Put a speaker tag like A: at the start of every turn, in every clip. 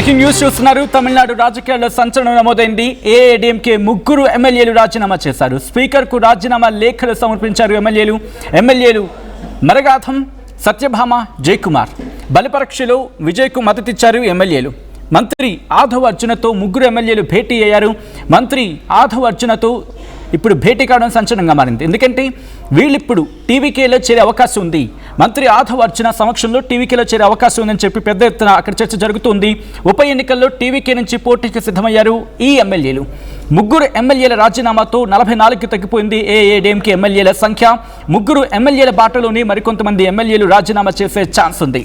A: Breaking news చూస్తున్నారు. తమిళనాడు రాజకీయాల్లో సంచలనం నమోదైంది. ఏఐడిఎంకే ముగ్గురు ఎమ్మెల్యేలు రాజీనామా చేశారు. స్పీకర్కు రాజీనామా లేఖలు సమర్పించారు ఎమ్మెల్యేలు మరగాథం, సత్యభామ, జయకుమార్. బలిపరీక్షలో విజయ్కు మద్దతిచ్చారు ఎమ్మెల్యేలు. మంత్రి ఆధవ్ అర్జునతో ముగ్గురు ఎమ్మెల్యేలు భేటీ అయ్యారు. మంత్రి ఆధవ్ అర్జునతో ఇప్పుడు భేటీ కావడం సంచలనంగా మారింది. ఎందుకంటే వీళ్ళిప్పుడు టీవీకేలో చేరే అవకాశం ఉంది. మంత్రి ఆధవ్ అర్జున సమక్షంలో టీవీకేలో చేరే అవకాశం ఉందని చెప్పి పెద్ద ఎత్తున అక్కడ చర్చ జరుగుతుంది. ఉప ఎన్నికల్లో టీవీకే నుంచి పోటీకి సిద్ధమయ్యారు ఈ ఎమ్మెల్యేలు. ముగ్గురు ఎమ్మెల్యేల రాజీనామాతో 44కి తగ్గిపోయింది ఏఐడిఎంకే ఎమ్మెల్యేల సంఖ్య. ముగ్గురు ఎమ్మెల్యేల బాటలోని మరికొంతమంది ఎమ్మెల్యేలు రాజీనామా చేసే ఛాన్స్ ఉంది.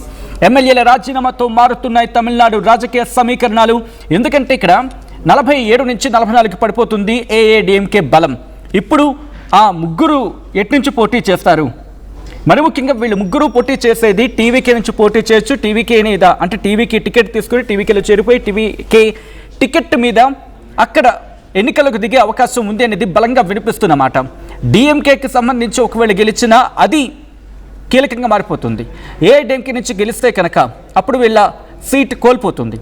A: ఎమ్మెల్యేల రాజీనామాతో మారుతున్నాయి తమిళనాడు రాజకీయ సమీకరణాలు. ఎందుకంటే ఇక్కడ 47 నుంచి 44కి పడిపోతుంది ఏఐడిఎంకే బలం. ఇప్పుడు ఆ ముగ్గురు ఎట్నుంచి పోటీ చేస్తారు? మరి ముఖ్యంగా వీళ్ళు ముగ్గురు పోటీ చేసేది టీవీకే నుంచి పోటీ చేయొచ్చు. టీవీకేని అంటే టీవీకి టికెట్ తీసుకుని టీవీకేలో చేరిపోయి టీవీకే టికెట్ మీద అక్కడ ఎన్నికలకు దిగే అవకాశం ఉంది అనేది బలంగా వినిపిస్తున్నమాట. డిఎంకేకి సంబంధించి ఒకవేళ గెలిచినా అది కీలకంగా మారిపోతుంది. ఏఐడిఎంకే నుంచి గెలిస్తే కనుక అప్పుడు వీళ్ళ సీట్ కోల్పోతుంది.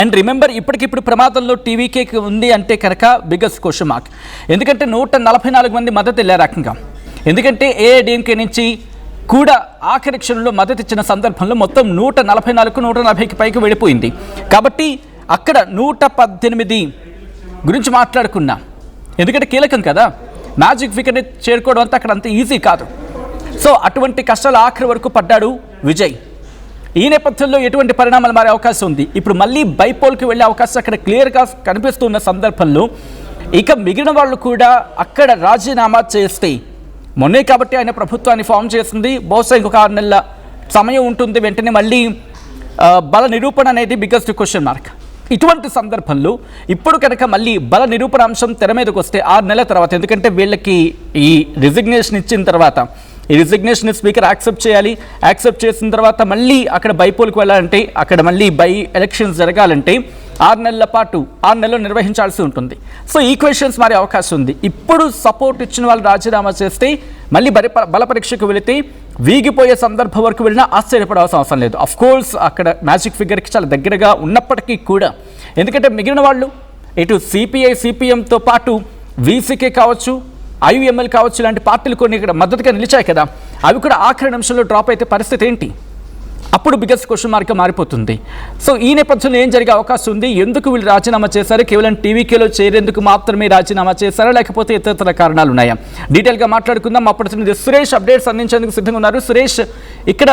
A: అండ్ రిమెంబర్, ఇప్పటికిప్పుడు ప్రమాదంలో టీవీకేకి ఉంది అంటే కనుక బిగ్గెస్ట్ క్వశ్చన్ మార్క్. ఎందుకంటే 144 మంది మద్దతు వెళ్ళే రకంగా. ఎందుకంటే ఏఐడిఎంకే నుంచి కూడా ఆఖరి క్షణంలో మద్దతు ఇచ్చిన సందర్భంలో మొత్తం 144కు 140కి పైకి వెళ్ళిపోయింది. కాబట్టి అక్కడ 118 గురించి మాట్లాడుకున్నా. ఎందుకంటే కీలకం కదా, మ్యాజిక్ ఫిగర్ని చేరుకోవడం అంతా అక్కడ అంత ఈజీ కాదు. సో అటువంటి కష్టాలు ఆఖరి వరకు పడ్డాడు విజయ్. ఈ నేపథ్యంలో ఎటువంటి పరిణామాలు మారే అవకాశం ఉంది? ఇప్పుడు మళ్ళీ బైపోల్కి వెళ్ళే అవకాశం అక్కడ క్లియర్గా కనిపిస్తున్న సందర్భంలో ఇక మిగిలిన వాళ్ళు కూడా అక్కడ రాజీనామా చేస్తే, మొన్నే కాబట్టి ఆయన ప్రభుత్వాన్ని ఫామ్ చేసింది, బహుశా ఇంకొక 6 నెలల సమయం ఉంటుంది. వెంటనే మళ్ళీ బల నిరూపణ అనేది బిగ్గెస్ట్ క్వశ్చన్ మార్క్. ఇటువంటి సందర్భంలో ఇప్పుడు కనుక మళ్ళీ బల నిరూపణ అంశం తెర మీదకి వస్తే 6 నెలల తర్వాత, ఎందుకంటే వీళ్ళకి ఈ రిజిగ్నేషన్ ఇచ్చిన తర్వాత ఈ రిజిగ్నేషన్ స్పీకర్ యాక్సెప్ట్ చేయాలి. యాక్సెప్ట్ చేసిన తర్వాత మళ్ళీ అక్కడ బైపోల్కి వెళ్ళాలంటే, అక్కడ మళ్ళీ బై ఎలక్షన్స్ జరగాలంటే 6 నెలల పాటు 6 నెలలు నిర్వహించాల్సి ఉంటుంది. సో ఈ క్వశ్చన్స్ మారే అవకాశం ఉంది. ఇప్పుడు సపోర్ట్ ఇచ్చిన వాళ్ళు రాజీనామా చేస్తే మళ్ళీ బల పరీక్షకు వెళితే వీగిపోయే సందర్భం వరకు వెళ్ళినా ఆశ్చర్యపడాల్సిన అవసరం లేదు. అఫ్ కోర్స్ అక్కడ మ్యాజిక్ ఫిగర్కి చాలా దగ్గరగా ఉన్నప్పటికీ కూడా, ఎందుకంటే మిగిలిన వాళ్ళు ఇటు సిపిఐ సిపిఎంతో పాటు వీసీకే కావచ్చు, ఐయుఎంఎల్ కావచ్చు, ఇలాంటి పార్టీలు కొన్ని ఇక్కడ మద్దతుగా నిలిచాయి కదా, అవి కూడా ఆఖరి నిమిషంలో డ్రాప్ అయితే పరిస్థితి ఏంటి? అప్పుడు బిగ్గెస్ట్ క్వశ్చన్ మార్క్గా మారిపోతుంది. సో ఈ నేపథ్యంలో ఏం జరిగే అవకాశం ఉంది? ఎందుకు వీళ్ళు రాజీనామా చేశారు? కేవలం టీవీకేలో చేరేందుకు మాత్రమే రాజీనామా చేశారా, లేకపోతే ఇతర కారణాలు ఉన్నాయా? డీటెయిల్గా మాట్లాడుకుందాం. మా ప్రతినిధి సురేష్ అప్డేట్స్ అందించేందుకు సిద్ధంగా ఉన్నారు. సురేష్, ఇక్కడ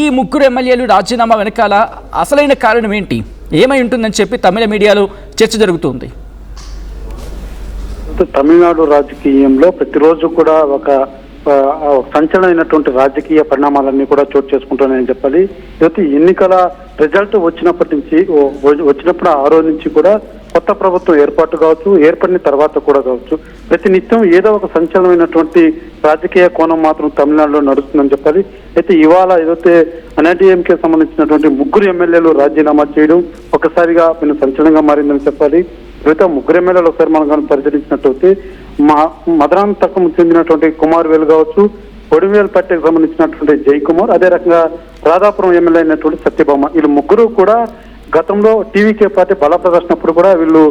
A: ఈ ముగ్గురు ఎమ్మెల్యేలు రాజీనామా వెనకాల అసలైన కారణం ఏంటి? ఏమై ఉంటుందని చెప్పి తమిళ మీడియాలో చర్చ జరుగుతుంది.
B: తమిళనాడు రాజకీయంలో ప్రతిరోజు కూడా ఒక సంచలనమైనటువంటి రాజకీయ పరిణామాలన్నీ కూడా చోటు చేసుకుంటున్నాయని చెప్పాలి. అయితే ఎన్నికల రిజల్ట్ వచ్చినప్పుడు ఆ రోజు నుంచి కూడా కొత్త ప్రభుత్వం ఏర్పాటు కావచ్చు, ఏర్పడిన తర్వాత కూడా కావచ్చు, ప్రతి నిత్యం ఏదో ఒక సంచలనమైనటువంటి రాజకీయ కోణం మాత్రం తమిళనాడులో నడుస్తుందని చెప్పాలి. అయితే ఇవాళ ఏదైతే ఎన్ఐడిఎంకే సంబంధించినటువంటి ముగ్గురు ఎమ్మెల్యేలు రాజీనామా చేయడం ఒకసారిగా సంచలనంగా మారిందని చెప్పాలి. అయితే ముగ్గురు ఎమ్మెల్యేలు ఒకసారి మనం పరిశీలించినట్లయితే మధురాంతకం చెందినటువంటి కుమార్ వేలు కావచ్చు, కొడివేలుపట్టెకు సంబంధించినటువంటి జయకుమార్, అదే రకంగా రాధాపురం ఎమ్మెల్యే అయినటువంటి సత్యభామ, వీళ్ళు ముగ్గురు కూడా గతంలో టీవీకే పార్టీ బల ప్రదర్శనప్పుడు కూడా వీళ్ళు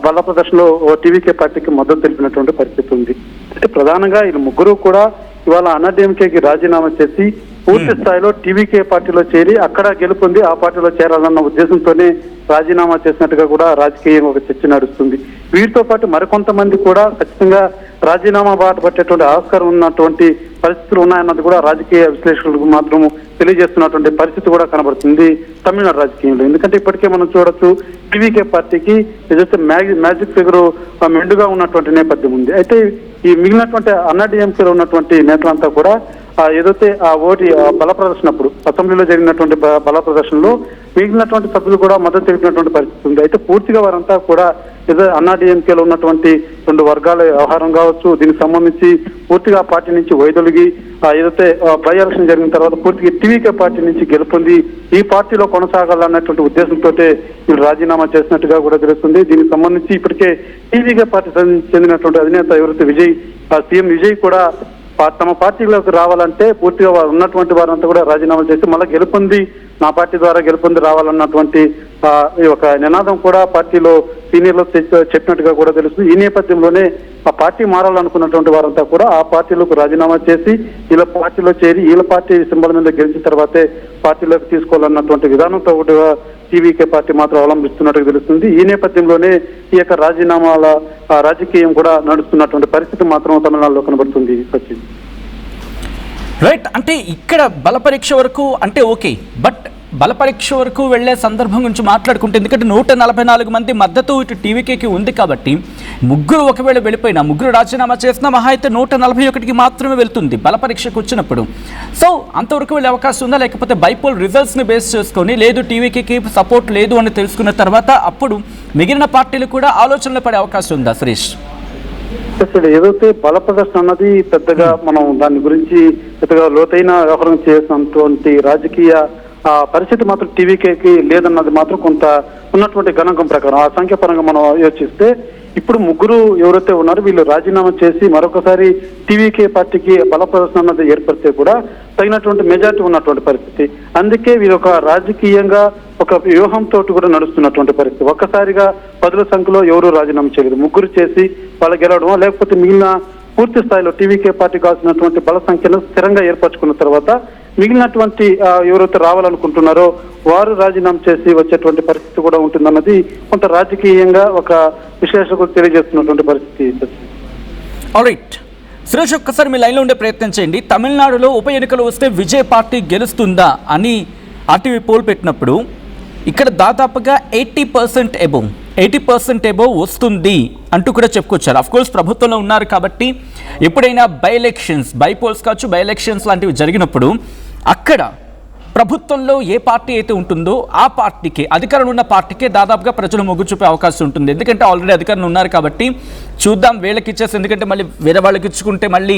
B: బల ప్రదర్శనలో టీవీకే పార్టీకి మద్దతు తెలిపినటువంటి పరిస్థితి ఉంది. అయితే ప్రధానంగా వీళ్ళు ముగ్గురు కూడా ఇవాళ అన్నాడీఎంకేకి రాజీనామా చేసి పూర్తి స్థాయిలో టీవీకే పార్టీలో చేరి అక్కడ గెలుపొంది ఆ పార్టీలో చేరాలన్న ఉద్దేశంతోనే రాజీనామా చేసినట్టుగా కూడా రాజకీయం ఒక చర్చ నడుస్తుంది. వీటితో పాటు మరికొంతమంది కూడా ఖచ్చితంగా రాజీనామా బాట పట్టేటువంటి ఆస్కారం ఉన్నటువంటి పరిస్థితులు ఉన్నాయన్నది కూడా రాజకీయ విశ్లేషకులకు మాత్రం తెలియజేస్తున్నటువంటి పరిస్థితి కూడా కనబడుతుంది తమిళనాడు రాజకీయంలో. ఎందుకంటే ఇప్పటికే మనం చూడొచ్చు, టీవీకే పార్టీకి ఏదైతే మ్యాజిక్ ఫిగర్ మెండుగా ఉన్నటువంటి నేపథ్యం ఉంది. అయితే ఈ మిగిలినటువంటి అన్నాడీఎంకేలో ఉన్నటువంటి నేతలంతా కూడా ఏదైతే ఆ బల ప్రదర్శనప్పుడు అసెంబ్లీలో జరిగినటువంటి బల ప్రదర్శనలో మిగిలినటువంటి సభ్యులు కూడా మద్దతు తెలిపినటువంటి పరిస్థితి ఉంది. అయితే పూర్తిగా వారంతా కూడా ఏదో అన్నాడీఎంకేలో ఉన్నటువంటి 2 వర్గాల వ్యవహారం కావచ్చు, దీనికి సంబంధించి పూర్తిగా పార్టీ నుంచి వైదొలిగి ఏదైతే బై ఎలక్షన్ జరిగిన తర్వాత పూర్తిగా టీవీకే పార్టీ నుంచి గెలుపొంది ఈ పార్టీలో కొనసాగాలన్నటువంటి ఉద్దేశంతో వీళ్ళు రాజీనామా చేసినట్టుగా కూడా తెలుస్తుంది. దీనికి సంబంధించి ఇప్పటికే టీవీకే పార్టీ చెందినటువంటి అధినేత ఎవరైతే సీఎం విజయ్ కూడా తమ పార్టీలోకి రావాలంటే పూర్తిగా ఉన్నటువంటి వారంతా కూడా రాజీనామాలు చేసి మళ్ళీ గెలుపొంది నా పార్టీ ద్వారా గెలుపొంది రావాలన్నటువంటి ఈ ఒక నినాదం కూడా పార్టీలో సీనియర్లు చెప్పినట్టుగా కూడా తెలుస్తుంది. ఈ నేపథ్యంలోనే ఆ పార్టీ మారాలనుకున్నటువంటి వారంతా కూడా ఆ పార్టీలకు రాజీనామా చేసి వీళ్ళ పార్టీలో చేరి వీళ్ళ పార్టీ సింబల్ మీద గెలిచిన తర్వాతే పార్టీలోకి తీసుకోవాలన్నటువంటి విధానంతో ఒకటిగా టీవీకే పార్టీ మాత్రం అవలంబిస్తున్నట్టుగా తెలుస్తుంది. ఈ నేపథ్యంలోనే ఈ యొక్క రాజీనామాల రాజకీయం కూడా నడుస్తున్నటువంటి పరిస్థితి మాత్రం తమిళనాడులో కనబడుతుంది. సచిన్
A: రైట్, అంటే ఇక్కడ బలపరీక్ష వరకు అంటే ఓకే, బట్ బలపరీక్ష వరకు వెళ్లే సందర్భం గురించి మాట్లాడుకుంటే, ఎందుకంటే 144 మంది మద్దతు ఇటు టీవీకేకి ఉంది కాబట్టి ముగ్గురు ఒకవేళ వెళ్ళిపోయినా, ముగ్గురు రాజీనామా చేసినా మహా అయితే 141కి మాత్రమే వెళ్తుంది బలపరీక్షకు వచ్చినప్పుడు. సో అంతవరకు వెళ్ళే అవకాశం ఉందా, లేకపోతే బైపోల్ రిజల్ట్స్ని బేస్ చేసుకొని లేదు టీవీకేకి సపోర్ట్ లేదు అని తెలుసుకున్న తర్వాత అప్పుడు మిగిలిన పార్టీలు కూడా ఆలోచనలు పడే అవకాశం ఉందా సురేష్?
B: అసలు ఏదైతే బల ప్రదర్శన అన్నది పెద్దగా మనం దాని గురించి పెద్దగా లోతైన వ్యవహారం చేసినటువంటి రాజకీయ పరిస్థితి మాత్రం టీవీకేకి లేదన్నది మాత్రం కొంత ఉన్నటువంటి గణాంకం ప్రకారం ఆ సంఖ్య పరంగా మనం యోచిస్తే ఇప్పుడు ముగ్గురు ఎవరైతే ఉన్నారో వీళ్ళు రాజీనామా చేసి మరొకసారి టీవీకే పార్టీకి బల ప్రదర్శన అన్నది ఏర్పడితే కూడా తగినటువంటి మెజార్టీ ఉన్నటువంటి పరిస్థితి. అందుకే వీరు ఒక రాజకీయంగా ఒక వ్యూహంతో కూడా నడుస్తున్నటువంటి పరిస్థితి. ఒక్కసారిగా 10ల సంఖ్యలో ఎవరు రాజీనామా చేయలేదు, ముగ్గురు చేసి వాళ్ళు గెలవడం, లేకపోతే మిగిలిన పూర్తి స్థాయిలో టీవీకే పార్టీ కావాల్సినటువంటి బల సంఖ్యను స్థిరంగా ఏర్పరచుకున్న తర్వాత మిగిలినటువంటి ఎవరైతే రావాలనుకుంటున్నారో వారు రాజీనామా చేసి వచ్చేటువంటి పరిస్థితి కూడా ఉంటుందన్నది కొంత రాజకీయంగా ఒక విశ్లేషకులు తెలియజేస్తున్నటువంటి పరిస్థితి.
A: ఆల్రైట్ సురేష్, ఒక్కసారి మీ లైన్లో ఉండే ప్రయత్నం చేయండి. తమిళనాడులో ఉప ఎన్నికలు వస్తే విజయ్ పార్టీ గెలుస్తుందా అని ఆర్టీవీ పోల్ పెట్టినప్పుడు ఇక్కడ దాదాపుగా 80% ఎబోవ్ వస్తుంది అంటూ కూడా చెప్పుకొచ్చారు. అఫ్కోర్స్ ప్రభుత్వంలో ఉన్నారు కాబట్టి ఎప్పుడైనా బై పోల్స్ కావచ్చు, బై ఎలక్షన్స్ లాంటివి జరిగినప్పుడు అక్కడ ప్రభుత్వంలో ఏ పార్టీ అయితే ఉంటుందో ఆ పార్టీకి, అధికారంలో ఉన్న పార్టీకే దాదాపుగా ప్రజలు మొగ్గు చూపే అవకాశం ఉంటుంది. ఎందుకంటే ఆల్రెడీ అధికారంలో ఉన్నారు కాబట్టి చూద్దాం వీళ్ళకి ఇచ్చేసి, ఎందుకంటే మళ్ళీ వేరే వాళ్ళకి ఇచ్చుకుంటే మళ్ళీ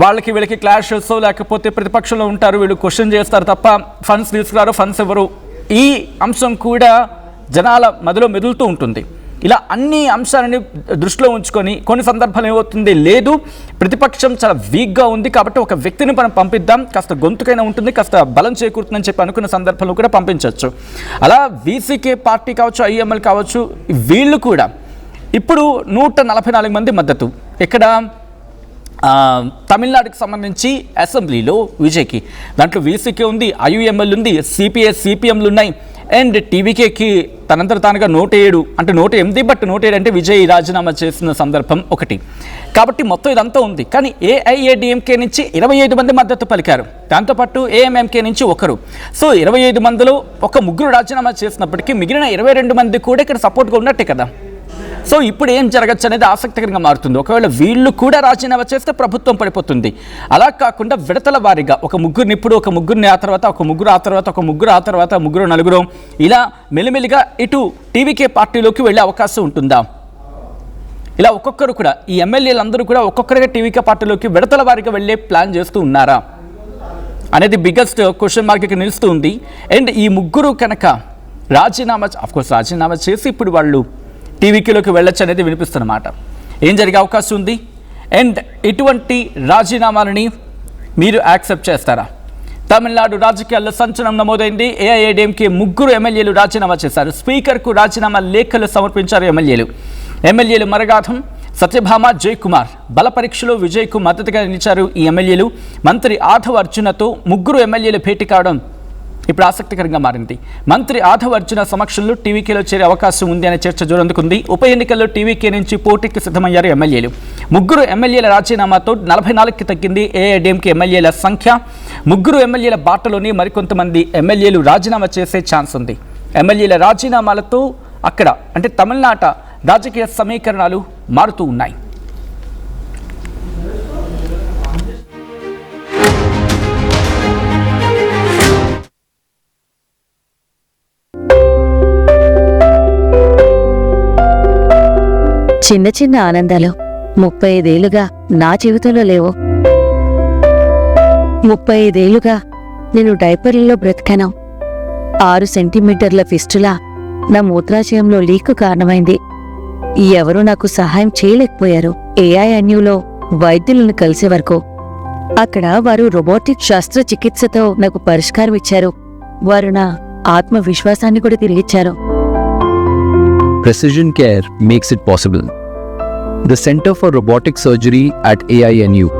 A: వాళ్ళకి వీళ్ళకి క్లాషెస్, లేకపోతే ప్రతిపక్షంలో ఉంటారు వీళ్ళు క్వశ్చన్ చేస్తారు తప్ప ఫండ్స్ తీసుకురారు, ఫండ్స్ ఎవరు, ఈ అంశం కూడా జనాల మధ్యలో మెదులుతూ ఉంటుంది. ఇలా అన్ని అంశాలని దృష్టిలో ఉంచుకొని కొన్ని సందర్భాలు ఏమవుతుంది, లేదు ప్రతిపక్షం చాలా వీక్గా ఉంది కాబట్టి ఒక వ్యక్తిని మనం పంపిద్దాం, కాస్త గొంతుకైనా ఉంటుంది, కాస్త బలం చేకూరుతుందని చెప్పి అనుకున్న సందర్భంలో కూడా పంపించవచ్చు. అలా వీసీకే పార్టీ కావచ్చు, ఐఎంఎల్ కావచ్చు, వీళ్ళు కూడా ఇప్పుడు 144 మంది మద్దతు ఇక్కడ తమిళనాడుకి సంబంధించి అసెంబ్లీలో విజయ్కి, దాంట్లో వీసీకే ఉంది, ఐయుఎంఎల్ ఉంది, సిపిఎంలు ఉన్నాయి, అండ్ టీవీకేకి తనంతట తానుగా 107 అంటే 108, బట్ 107 అంటే విజయ్ రాజీనామా చేసిన సందర్భం ఒకటి. కాబట్టి మొత్తం ఇదంతా ఉంది. కానీ ఏఐఏడిఎంకే నుంచి 25 మంది మద్దతు పలికారు, దాంతోపాటు ఏఎంఎంకే నుంచి ఒకరు. సో 25 మందిలో ఒక ముగ్గురు రాజీనామా చేసినప్పటికీ మిగిలిన 22 మంది కూడా ఇక్కడ సపోర్ట్గా ఉన్నట్టే కదా. సో ఇప్పుడు ఏం జరగచ్చు అనేది ఆసక్తికరంగా మారుతుంది. ఒకవేళ వీళ్ళు కూడా రాజీనామా చేస్తే ప్రభుత్వం పడిపోతుంది. అలా కాకుండా విడతల వారీగా ఒక ముగ్గురిని ఇప్పుడు, ఒక ముగ్గురిని ఆ తర్వాత, ఒక ముగ్గురు ఆ తర్వాత, ఒక ముగ్గురు ఆ తర్వాత, ముగ్గురు నలుగురు, ఇలా మెల్లిమెల్లిగా ఇటు టీవీకే పార్టీలోకి వెళ్ళే అవకాశం ఉంటుందా? ఇలా ఒక్కొక్కరు కూడా ఈ ఎమ్మెల్యేలందరూ కూడా ఒక్కొక్కరిగా టీవీకే పార్టీలోకి విడతల వారీగా వెళ్ళే ప్లాన్ చేస్తూ ఉన్నారా అనేది బిగ్గెస్ట్ క్వశ్చన్ మార్క్ ఇక్కడ నిలుస్తూ ఉంది. అండ్ ఈ ముగ్గురు కనుక రాజీనామా చేసి ఇప్పుడు వాళ్ళు టీవీకేలోకి వెళ్ళొచ్చు అనేది వినిపిస్తున్నమాట. ఏం జరిగే అవకాశం ఉంది? అండ్ ఇటువంటి రాజీనామాలని మీరు యాక్సెప్ట్ చేస్తారా? తమిళనాడు రాజకీయాల్లో సంచలనం నమోదైంది. ఏఐఏడిఎంకే ముగ్గురు ఎమ్మెల్యేలు రాజీనామా చేశారు. స్పీకర్కు రాజీనామా లేఖలు సమర్పించారు ఎమ్మెల్యేలు మరగాథం, సత్యభామ, జయకుమార్. బల పరీక్షలో విజయ్కు మద్దతుగా నిలిచారు ఈ ఎమ్మెల్యేలు. మంత్రి ఆధవ్ అర్జునతో ముగ్గురు ఎమ్మెల్యేలు భేటీ కావడం ఇప్పుడు ఆసక్తికరంగా మారింది. మంత్రి ఆధవ్ అర్జున సమక్షంలో టీవీకేలో చేరే అవకాశం ఉంది అనే చర్చ జోరందుకుంది. ఉప ఎన్నికల్లో టీవీకే నుంచి పోటీకి సిద్ధమయ్యారు ఎమ్మెల్యేలు. ముగ్గురు ఎమ్మెల్యేల రాజీనామాతో 44కి తగ్గింది ఏఐఏడిఎంకే ఎమ్మెల్యేల సంఖ్య. ముగ్గురు ఎమ్మెల్యేల బాటలోని మరికొంతమంది ఎమ్మెల్యేలు రాజీనామా చేసే ఛాన్స్ ఉంది. ఎమ్మెల్యేల రాజీనామాలతో అక్కడ అంటే తమిళనాట రాజకీయ సమీకరణాలు మారుతూ ఉన్నాయి.
C: చిన్న చిన్న ఆనందాలు 35 ఏళ్లుగా నా జీవితంలో లేవు. 35 ఏళ్లుగా నేను డైపర్లలో బ్రతికాను. 6 సెంటీమీటర్ల ఫిస్టులా నా మూత్రాశయంలో లీకు కారణమైంది. ఎవరూ నాకు సహాయం చేయలేకపోయారు. ఏఐఎన్యూలో వైద్యులను కలిసే వరకు. అక్కడ వారు రోబోటిక్ శస్త్రచికిత్సతో నాకు పరిష్కారం ఇచ్చారు. వారు నా ఆత్మవిశ్వాసాన్ని కూడా తిరిగిచ్చారు.
D: Precision care makes it possible. The Center for Robotic Surgery at AINU